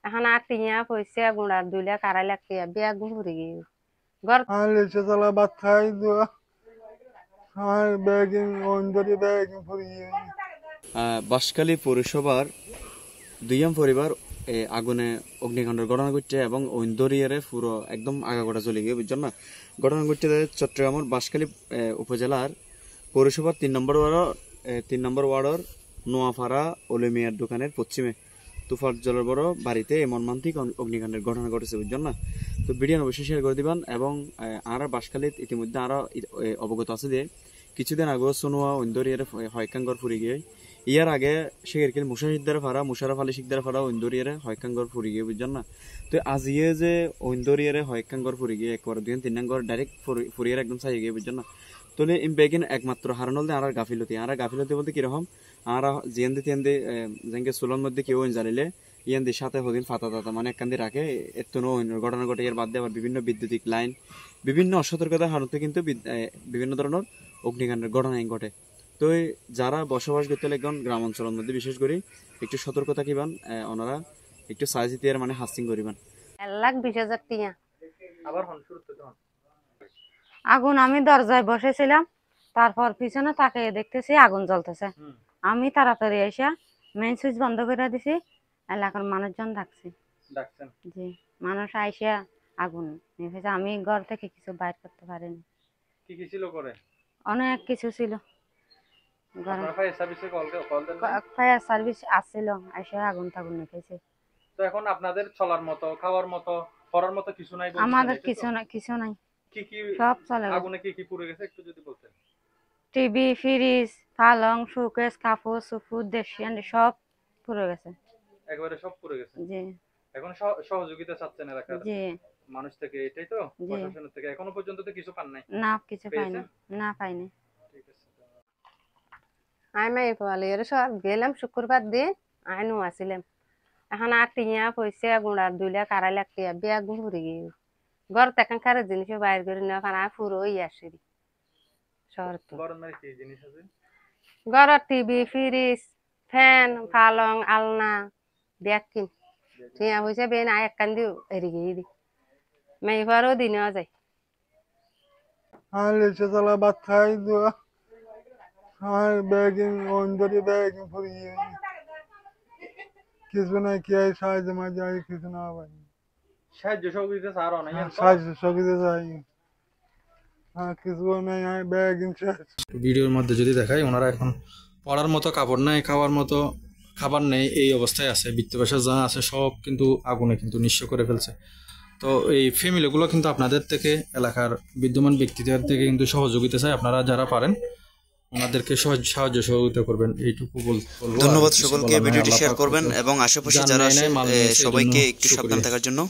এখন আর টিয়া পয়সা গুঁড়ার 2 লাখ 2.5 লাখ টিয়া বিয়া গুণ ঘুরে গিয়ে ঘর লেচে চালা ভাত খাই দেওয়া আমার ব্যাগিং অঞ্জলি ব্যাগিং ফুরিয়ে বাঁশখালী পৌরসভার দুইয়াম পরিবার আগুনে অগ্নিকাণ্ডের ঘটনা ঘটছে এবং ঐন্দরিয়ারে পুরো একদম আগাগোড়া চলে গিয়ে বুঝছেন না। ঘটনা ঘটছে চট্টগ্রামের বাঁশখালী উপজেলার পৌরসভার 3 নম্বর ওয়ার্ডের নোয়াপাড়া ওলেমিয়ার দোকানের পশ্চিমে তুফার জলের বড় বাড়িতে এই মর্মান্তিক অগ্নিকাণ্ডের ঘটনা ঘটেছে বুঝছেন না। তো ভিডিও অবশ্যই শেয়ার করে দিবেন এবং আর বাঁশখালীত ইতিমধ্যে আরো অবগত আছে যে কিছুদিন আগেও সোনুয়া ঐন্দরিয়ার হয়কাঙ্গর ফুরি গিয়ে ইয়ার আগে শেখেরকিল মুশাহিদার ফাড়া মুশারফ আলী শিকদার ফাড়া ঐন্দরিয়ারে হয়কাঙ্গর ফুরি গিয়ে বুঝছেন না। তো আজিয়ে যে ঐন্দরিয়ারে হয়কাঙ্গর ফুরি গিয়ে একবার 2-3 নম্বর ডাইরেক্ট ফুরিয়ার একদম চাই গিয়ে বুঝছেন না। তাহলে বেগিন একমাত্র হারানল দিয়ে আর গাফিলতি বলতে কিরকম আর জিয়ান্দি তিয়ান্দি যেঙ্গে চুলোর মধ্যে কেউ জানিলে ইয়ান্দি সাথে হদিন ফাতা তাতা মানে একখান্দি রাখে এত ঘটনা ঘটে এর বাদ দিয়ে আবার বিভিন্ন বৈদ্যুতিক লাইন বিভিন্ন অসতর্কতার হারতে কিন্তু বিভিন্ন ধরনের অগ্নিকাণ্ডের ঘটনা ঘটে। তো যারা বসবাস করতে লাগবেন গ্রাম অঞ্চলের মধ্যে বিশেষ করে একটু সতর্ক থাকিবেন, ওনারা একটু সাইজিতে মানে হাস্টিং করিবেন। 1,20,000 টিয়া আবার আগুন আমি দরজায় বসেছিলাম, তারপর পিছনে তাকিয়ে দেখতেছি আগুন জ্বলতেছে। আমি তাড়াতাড়ি এসে মেইন সুইচ বন্ধ করে দিছি, এলাকার মানুষজন ডাকছি। জি, মানুষ আইসা আগুন নিভেছে। আমি ঘর থেকে কিছু বাইর করতে পারিনি। কি কি ছিল করে? অনেক কিছু ছিল। ফায়ার সার্ভিস আসছিল, এসে আগুন টাগুন নিভেছে। তো এখন আপনাদের চলার মতো খাওয়ার মতো পড়ার মতো কিছু নাই? আমাদের কিছু নাই। কি কি সব চলে গেছে। আগুনে কি কি পুড়ে গেছে একটু যদি বলতেন। টিভি, ফ্রিজ, পালং, শোকেস, কাপড় চোপড়, দেশিয়ান সব পুড়ে গেছে। একবারে সব পুড়ে গেছে? জি। এখন সহযোগিতা চাচ্ছেন এলাকার জি মানুষ থেকে, এটাই তো? প্রশাসনের থেকে এখনো পর্যন্ত তো কিছু পান নাই? না, কিছু পাইনি। না পাইনি। ঠিক আছে। আমি পালিয়ে সব গেলাম শুক্রবার দিন, আইনও আসিলাম। এখন আর টিয়া পয়সা গুঁড়ার 2 লাখ 2.5 লাখ টিয়া বিয়া গুণ ঘুরে গিয়ে ঘর তেখানকার জিনিস বাইর করে নেওয়া কারণ আমি পুরো আসি শহর তো। ঘর টিভি, ফ্রিজ, ফ্যান, পালং, আলনা ব্যাগ কিন টিয়া পয়সা বেন আয় এক কান্দি এরি গিয়ে দি মেয়েবারও দিনেও যায়। লেচে চালা ভাত খাই দেওয়া আমার ব্যাগিং অঞ্জলি ব্যাগিং ফুরিয়ে কিছু নাই কি সাহায্য মাঝে আর কিছু না পাই সাহায্য সহযোগিতা আরো নাই? সাহায্য সহযোগিতা চাই কিছু নাই ব্যাগিং শেষ। ভিডিওর মধ্যে যদি দেখাই ওনারা এখন পড়ার মতো কাপড় নাই, খাওয়ার মতো খাবার নেই, এই অবস্থায় আছে। বৃত্তিবাসা যা আছে সব কিন্তু আগুনে কিন্তু নিঃস্ব করে ফেলছে। তো এই ফ্যামিলিগুলো কিন্তু আপনাদের থেকে এলাকার বিদ্যমান ব্যক্তিদের থেকে কিন্তু সহযোগিতা চাই। আপনারা যারা পারেন ওনাদেরকে সাহায্য সহযোগিতা করবেন, এইটুকু বলবো। ধন্যবাদ সকলকে, ভিডিওটি শেয়ার করবেন এবং আশেপাশে যারা আছে সবাইকে একটু সাবধান থাকার জন্য